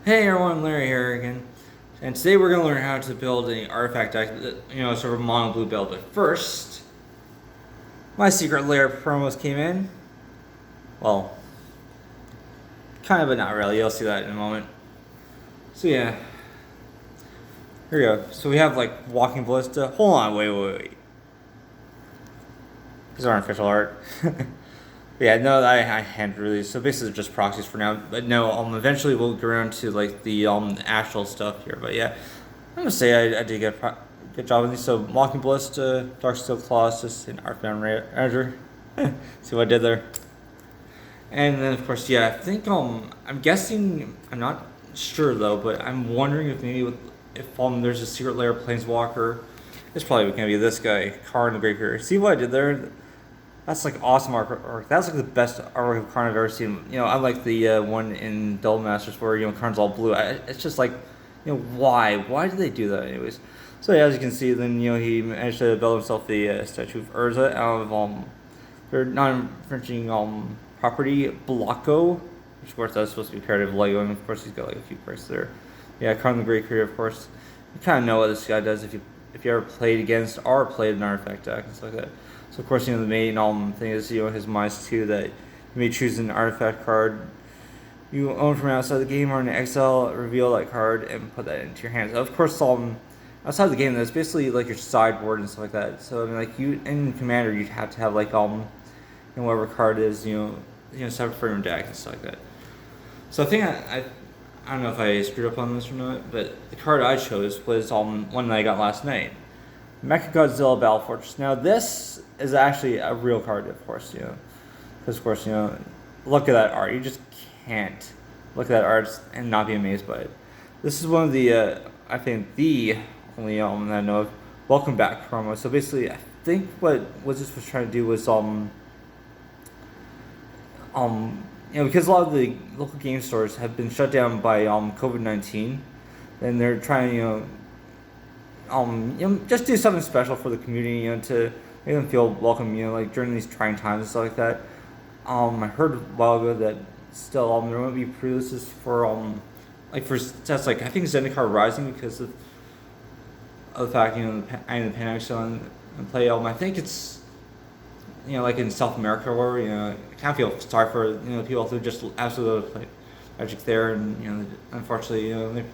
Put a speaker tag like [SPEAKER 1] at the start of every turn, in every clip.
[SPEAKER 1] Hey everyone, Larry here again, and today we're going to learn how to build an artifact deck, sort of a mono blue build. But first, my secret lair promos came in. Well, kind of, but not really. You'll see that in a moment. So yeah, here we go. So we have like Walking Ballista. Hold on, wait. These aren't official art. Yeah, no, I hand release. So basically, just proxies for now. But no, eventually we'll get around to like the actual stuff here. But yeah, I'm gonna say I did get good job with these. So Walking Ballista, Dark Steel Colossus, and Arcbound Razor. See what I did there. And then of course, yeah, I think I'm guessing, I'm not sure though, but I'm wondering if maybe if there's a secret layer Planeswalker. It's probably gonna be this guy, Karn the Great Creator. See what I did there? That's like awesome artwork. That's like the best artwork of Karn I've ever seen. Unlike the one in Duel Masters where Karn's all blue. It's just like, why? Why did they do that, anyways? So yeah, as you can see, then he managed to build himself the statue of Urza out of their non-infringing property Blocko, which of course that's supposed to be paired with Lego, and of course he's got like a few perks there. Yeah, Karn the Great Creator, of course. You kind of know what this guy does if you ever played against or played an artifact deck and stuff like that. So of course, the main thing is his -2 that you may choose an artifact card you own from outside the game or in exile, reveal that card and put that into your hands. Of course, outside the game, that's basically like your sideboard and stuff like that. So I mean, like you in Commander, you'd have to have like whatever card is separate from your deck and stuff like that. So I think I don't know if I screwed up on this or not, but the card I chose was one that I got last night. Mechagodzilla Battle Fortress. Now this is actually a real card, of course, because of course, look at that art. You just can't look at that art and not be amazed by it. This is one of the, I think the only that I know of welcome back promo. So basically, I think what this was trying to do was because a lot of the local game stores have been shut down by COVID-19, and they're trying just do something special for the community, to make them feel welcome, like during these trying times and stuff like that. I heard a while ago that still there won't be pre-releases for for sets like I think Zendikar Rising because of the fact the pandemic still in play. I think it's like in South America or I kind of feel sorry for people who just absolutely play Magic there, and unfortunately they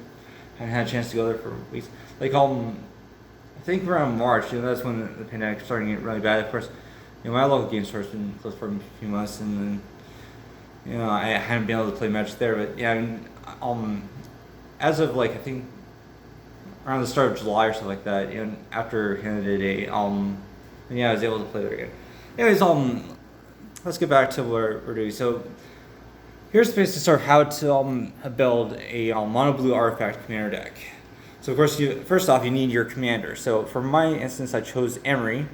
[SPEAKER 1] haven't had a chance to go there for weeks. Like I think around March, that's when the pandemic started to get really bad. Of course, my local game store's been closed for a few months, and then I hadn't been able to play Magic there. But yeah, I mean, as of like I think around the start of July or something like that, after Canada Day, I was able to play there again. Anyways, let's get back to what we're doing. So here's basically sort of how to build a mono blue artifact commander deck. So of course, first off you need your commander. So for my instance, I chose Emery,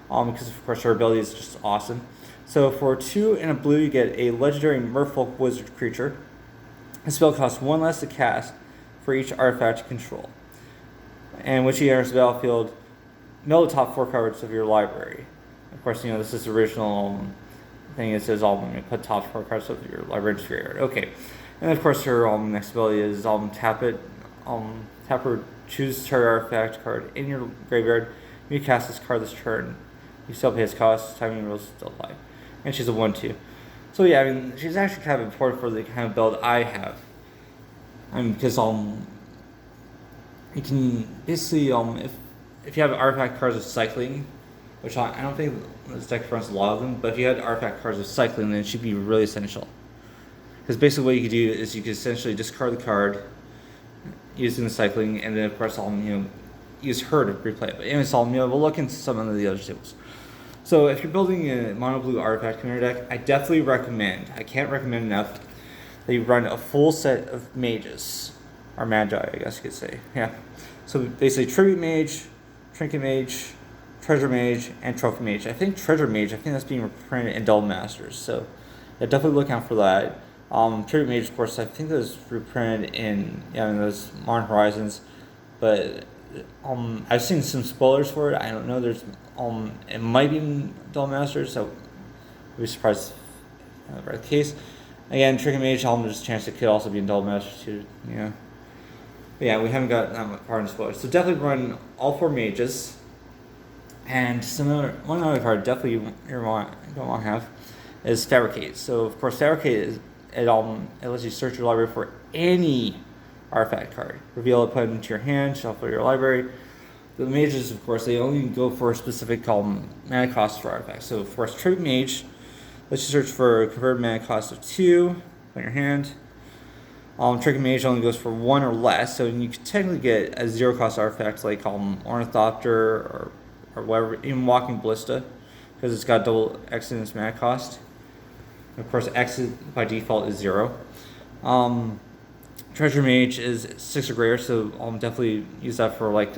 [SPEAKER 1] because of course her ability is just awesome. So for 2 and a blue, you get a legendary Merfolk wizard creature. The spell costs 1 less to cast for each artifact you control, and when she enters the battlefield, mill the top 4 cards of your library. Of course, this is the original thing. It says put top 4 cards of your library into your yard. Okay, and of course her next ability is tap it. Tap or choose target artifact card in your graveyard. You cast this card this turn. You still pay its cost. Timing rules still apply. And she's a 1/2. So yeah, I mean she's actually kind of important for the kind of build I have. Because you can basically if you have artifact cards with cycling, which I don't think this deck runs a lot of them, but if you had artifact cards with cycling, then it should be really essential. Because basically what you could do is you could essentially discard the card using the cycling, and then of course use her to replay it. But anyways, we'll look into some of the other tables. So if you're building a mono blue artifact commander deck, I definitely recommend, I can't recommend enough, that you run a full set of mages, or magi I guess you could say. Yeah. So basically tribute mage, trinket mage, treasure mage, and trophy mage. I think treasure mage, I think that's being reprinted in Duel Masters, so yeah, definitely look out for that. Tribute mage, of course, I think that was reprinted in those Modern Horizons, but I've seen some spoilers for it. I don't know. There's it might be in Duel Masters, so I'd be surprised if that's the case. Again, Trick and Mage, there's a chance it could also be in Double Master too. Yeah. But yeah, we haven't got that far in spoilers. So definitely run all 4 mages. And one other card definitely you're going to want to have is Fabricate. So of course, Fabricate it lets you search your library for any artifact card, reveal it, put it into your hand, shuffle your library. The mages, of course, they only go for a specific mana cost for artifacts. So of course, Tribute Mage lets you search for a converted mana cost of 2 on your hand. Trick and Mage only goes for 1 or less, so you can technically get a 0 cost artifact like Ornithopter or whatever, even Walking Ballista, because it's got double X in its mana cost. And of course, X by default is 0. Treasure Mage is 6 or greater, so definitely use that for like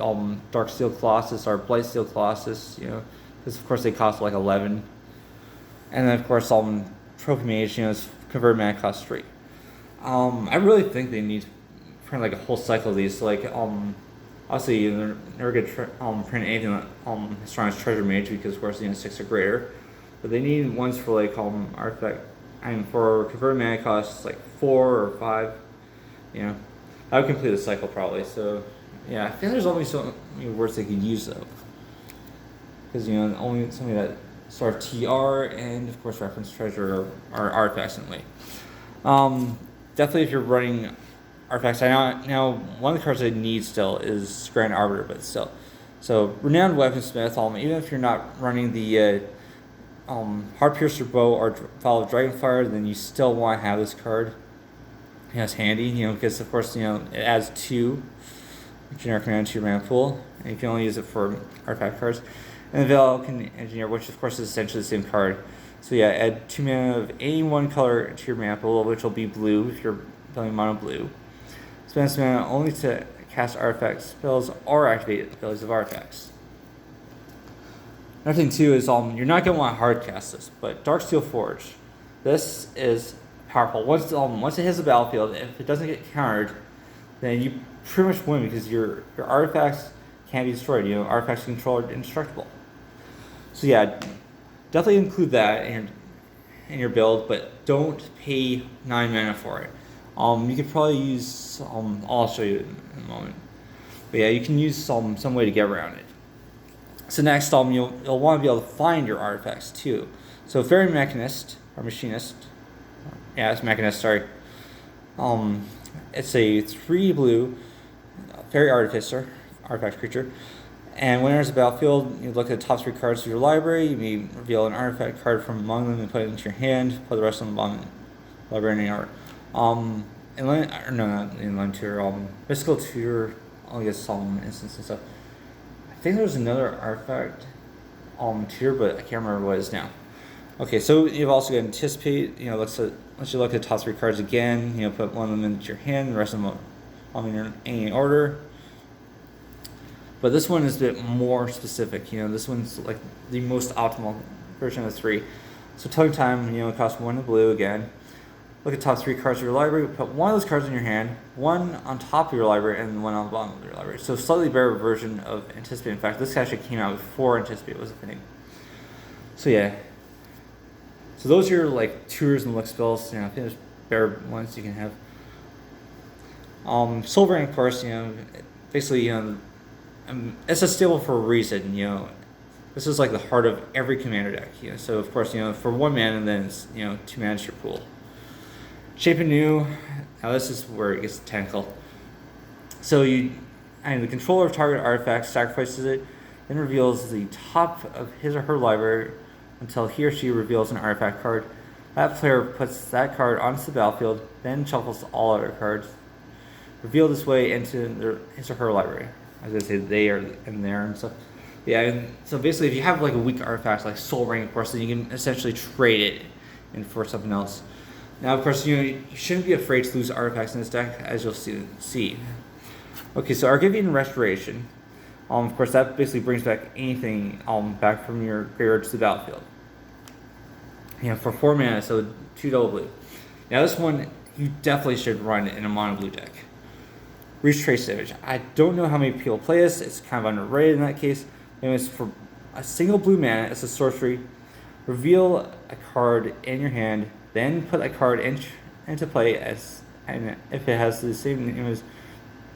[SPEAKER 1] Dark Steel Colossus or Blight Steel Colossus, because of course they cost like 11. And then of course Trophy Mage, is converted mana cost 3. I really think they need to print like a whole cycle of these. So, like, obviously they're never gonna print anything as strong as Treasure Mage because of course 6 or greater. But they need ones for like artifact. For converted mana costs like 4 or 5. That would complete the cycle probably. So yeah, I think there's only so many words they could use though. Because only something that sort of TR and of course reference treasure are artifacts in a way. Definitely if you're running artifacts, now one of the cards I need still is Grand Arbiter, but still. So Renowned Weaponsmith, even if you're not running the Heart Piercer Bow or Follow Dragonfire, then you still want to have this card. It's handy, because of course, it adds 2 generic mana to your mana pool, and you can only use it for artifact cards. And the Veil Engineer, which of course is essentially the same card. So yeah, add 2 mana of any one color to your mana pool, which will be blue if you're playing mono blue. Spend this mana only to cast artifact spells or activate abilities of artifacts. Another thing too is you're not going to want to hard cast this, but Darksteel Forge. This is powerful. Once it hits the battlefield, if it doesn't get countered, then you pretty much win because your artifacts can't be destroyed. Artifacts control are indestructible. So yeah, definitely include that in your build, but don't pay 9 mana for it. You could probably use I'll show you in a moment. But yeah, you can use some way to get around it. So next, you'll want to be able to find your artifacts too. So Fairy Mechanist or Machinist. Yeah, it's Mechanist, sorry. It's a 3 blue Fairy Artificer, artifact creature. And when it enters the battlefield, you look at the top 3 cards of your library. You may reveal an artifact card from among them and put it into your hand. Put the rest of them on the library in any order. Not Inland Tour. Mystical Tour, I guess some instance and stuff. I think there's another artifact tier, but I can't remember what it is now. Okay, so you've also got Anticipate. Once you look at the top 3 cards again, put one of them into your hand, the rest of them in any order. But this one is a bit more specific. This one's like the most optimal version of the 3. So Tongue Time, it costs 1 in blue again. Look at the top 3 cards of your library. Put one of those cards in your hand, one on top of your library, and one on the bottom of your library. So slightly better version of Anticipate. In fact, this actually came out before Anticipate was a thing. So yeah. So those are your like tours and look spells. I think there's better ones you can have. Soulvein, of course, basically, it's a staple for a reason. This is like the heart of every commander deck. So of course, for 1 mana, and then it's 2 mana to your pool. Shape Anew. Now this is where it gets technical. So the controller of target artifact sacrifices it, then reveals the top of his or her library until he or she reveals an artifact card. That player puts that card onto the battlefield, then shuffles all other cards. Reveal this way into his or her library. I was gonna say they are in there and stuff. Yeah, and so basically, if you have like a weak artifact like Soul Ring, of course, then you can essentially trade it in for something else. Now, of course, you shouldn't be afraid to lose artifacts in this deck, as you'll see. Okay, so Argivian Restoration. Of course, that basically brings back anything back from your graveyard to the battlefield. For 4 mana, so 2 double blue. Now, this one you definitely should run in a mono blue deck. Retrace Image. I don't know how many people play this. It's kind of underrated in that case. Anyways, for a single blue mana, it's a sorcery. Reveal a card in your hand, then put a card into play as, and if it has the same name as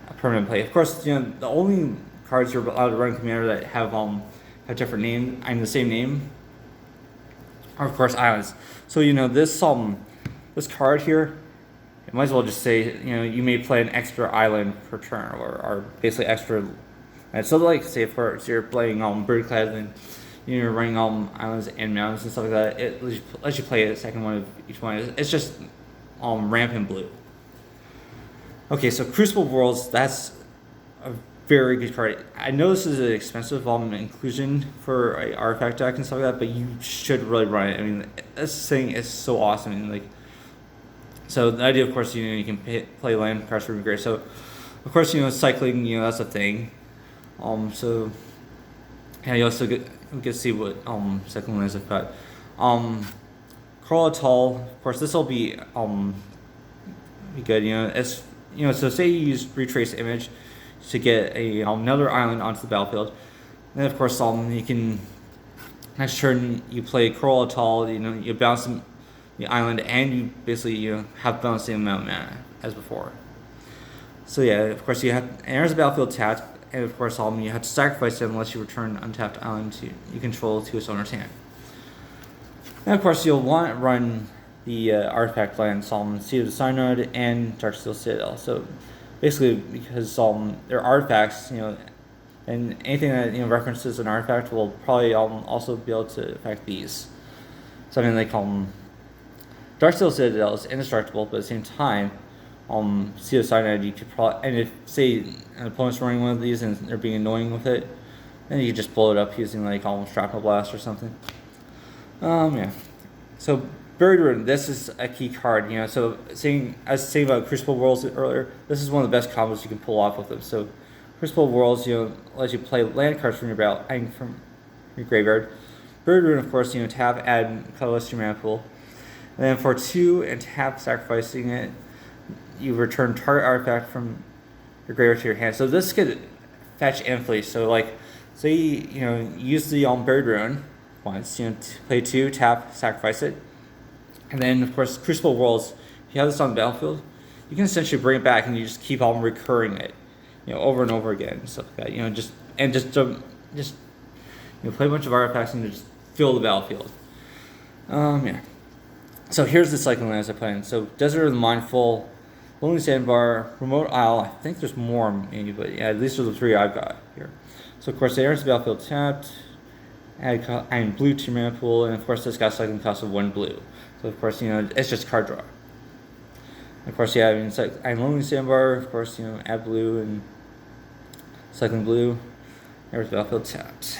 [SPEAKER 1] a permanent play. Of course, the only cards you're allowed to run in Commander that have different name, the same name, are of course islands. So this card here, you might as well just say you may play an extra island per turn, or basically extra. And so like say for so you're playing Birdclad and you're running islands and mountains and stuff like that. It lets you play a second one of each one. It's just rampant blue. Okay, so Crucible Worlds, that's a very good card. I know this is an expensive inclusion for an artifact deck and stuff like that, but you should really run it. I mean, this thing is so awesome. And so the idea, of course, you can play land cards from your grave. So, of course, cycling, that's a thing. So yeah, you also get to see what cycling lands have got. Coral Atoll, of course, this will be good. It's so say you use Retrace Image to get another island onto the battlefield. Then of course you can next turn you play Coral Atoll. You bounce the island and you basically have balanced the amount of mana as before. So yeah, of course you have enters the battlefield tapped, and of course you have to sacrifice it unless you return untapped island you control to its owner's hand. And of course you'll want to run the artifact lands, Sea of the Synod and Darksteel Citadel. So basically, because they're artifacts, and anything that references an artifact will probably also be able to affect these. So I mean, like Darksteel Citadel is indestructible, but at the same time, Sea of the Synod you could probably, and if say an opponent's running one of these and they're being annoying with it, then you could just blow it up using Shrapnel Blast or something. Yeah. So Buried Ruin, this is a key card, so I was saying about Crucible Worlds earlier, this is one of the best combos you can pull off with them. So Crucible Worlds, lets you play land cards from from your graveyard. Buried Ruin, of course, tap, add colorless to your mana pool. And then for 2 and tap, sacrificing it, you return target artifact from your graveyard to your hand. So this could fetch and fleece. So say use the Buried Ruin once, play 2, tap, sacrifice it. And then, of course, Crucible Worlds, if you have this on the battlefield, you can essentially bring it back and you just keep on recurring it, over and over again and stuff like that. Just play a bunch of artifacts and just fill the battlefield. Yeah. So here's the cycling lands I play in. So Desert of the Mindful, Lonely Sandbar, Remote Isle. I think there's more maybe, but yeah, these are the 3 I've got here. So of course, they enters the battlefield tapped, add blue to your mana pool, and of course this got cycling cost of 1 blue. So of course, it's just card draw. Of course, yeah, it's like Lonely Sandbar, of course, add blue and cycling blue. There's battlefield tapped.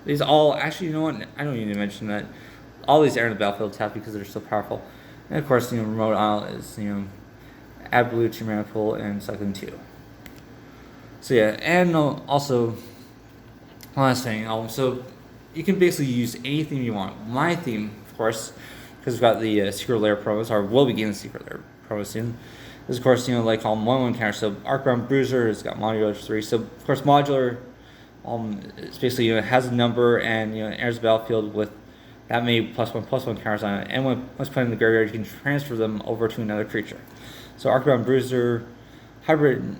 [SPEAKER 1] These all, actually, I don't need to mention that. All these are in the battlefield tapped because they're so powerful. And of course, Remote Isle is, add blue to your mana pool and cycling 2. So yeah, and also, one last thing, so you can basically use any theme you want. My theme, of course, because we've got the Secret Lair promos, or will begin the Secret Lair promo soon. This, of course, 1/1 counter. So Arcbound Bruiser has got modular 3. So of course, modular, it's basically it has a number and enters the battlefield with that many +1/+1 counters on it. And once playing in the graveyard, you can transfer them over to another creature. So Arcbound Bruiser, hybrid,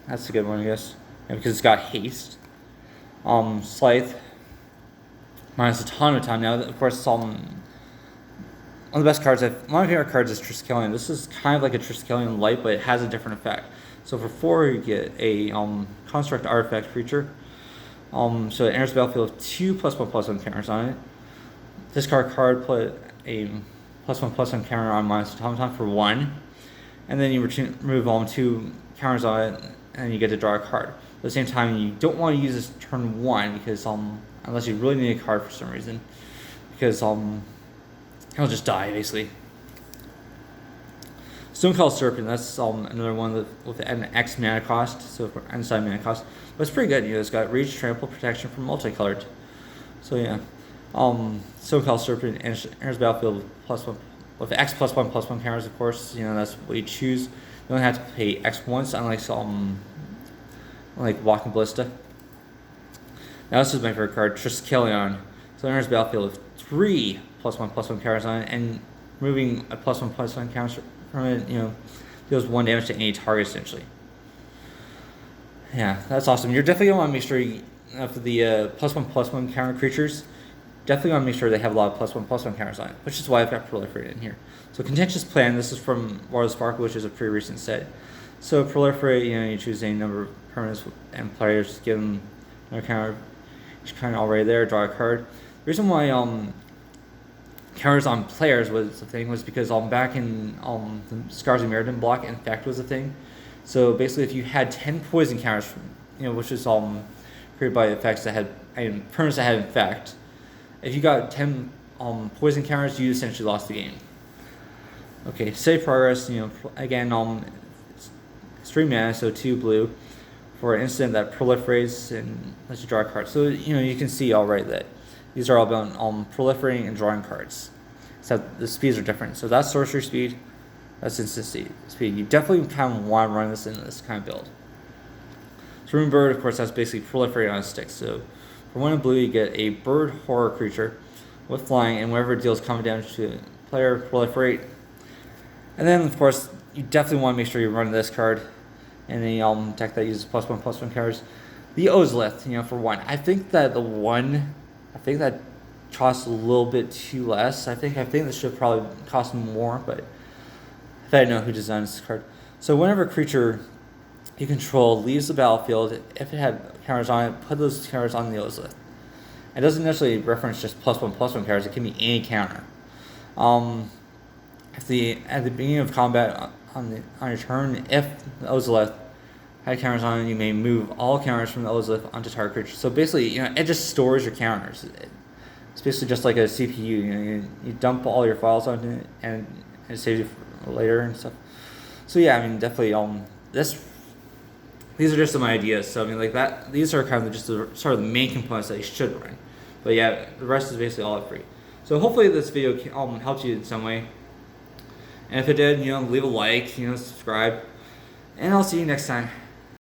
[SPEAKER 1] that's a good one, I guess, because it's got haste. Scythe, minus a ton of time. Now, of course, one of the best cards, one of my favorite cards is Triskelion. This is kind of like a Triskelion Light, but it has a different effect. So for 4, you get a construct artifact creature. So it enters the battlefield with 2 +1/+1 counters on it. Discard card, put a +1/+1 counter on minus automaton for 1. And then you remove 2 counters on it, and you get to draw a card. At the same time, you don't want to use this turn 1 because unless you really need a card for some reason, because he'll just die basically. Stonecall Serpent, that's another one with an X mana cost, so for inside mana cost, but it's pretty good. It's got reach, trample, protection from multicolored. So yeah, Stonecall Serpent enters battlefield with X +1/+1 counters. Of course, that's what you choose. You don't have to pay X once, unlike like Walking Ballista. Now this is my favorite card, Triskelion. So it enters battlefield with 3 +1/+1 counters on it, and removing a +1/+1 counter from it, deals 1 damage to any target essentially. Yeah, that's awesome. You're definitely gonna want to make sure for the +1/+1 counter creatures, definitely want to make sure they have a lot of +1/+1 counters on it, which is why I've got Proliferate in here. So Contentious Plan, this is from War of the Sparkle, which is a pretty recent set. So Proliferate, you choose any number of permanents and players, give them another counter, each kind of already there, draw a card. The reason why counters on players was the thing was because back in the Scars of Mirrodin block, Infect was a thing. So basically, if you had 10 poison counters, which is created by effects that had permanents that had Infect, if you got 10 poison counters, you essentially lost the game. Okay, save progress. Again, it's 3 mana, so 2 blue, for an instant that proliferates and lets you draw a card. So you can see already that these are all about proliferating and drawing cards. Except the speeds are different. So that's sorcery speed, that's instant speed. You definitely kind of want to run this in this kind of build. So Rune Bird, of course, that's basically proliferate on a stick. So for 1 in blue, you get a bird horror creature with flying, and whenever it deals combat damage to a player, proliferate. And then, of course, you definitely want to make sure you run this card in a deck that uses +1/+1 cards. The Ozolith, for 1. I think that the 1, that costs a little bit too less. I think this should probably cost more, but if I know who designed this card. So whenever a creature you control leaves the battlefield, if it had counters on it, put those counters on the Ozolith. It doesn't necessarily reference just +1/+1 counters. It can be any counter. At the beginning of combat on your turn, if the Ozolith had counters on it, you may move all counters from the Ozolith onto target creature. So basically, it just stores your counters. It's basically just like a CPU. You dump all your files onto it, and it saves you for later and stuff. So yeah, definitely these are just some ideas. So that these are kind of just sort of the main components that you should run. But yeah, the rest is basically all free. So hopefully this video helped you in some way. And if it did, leave a like, subscribe, and I'll see you next time.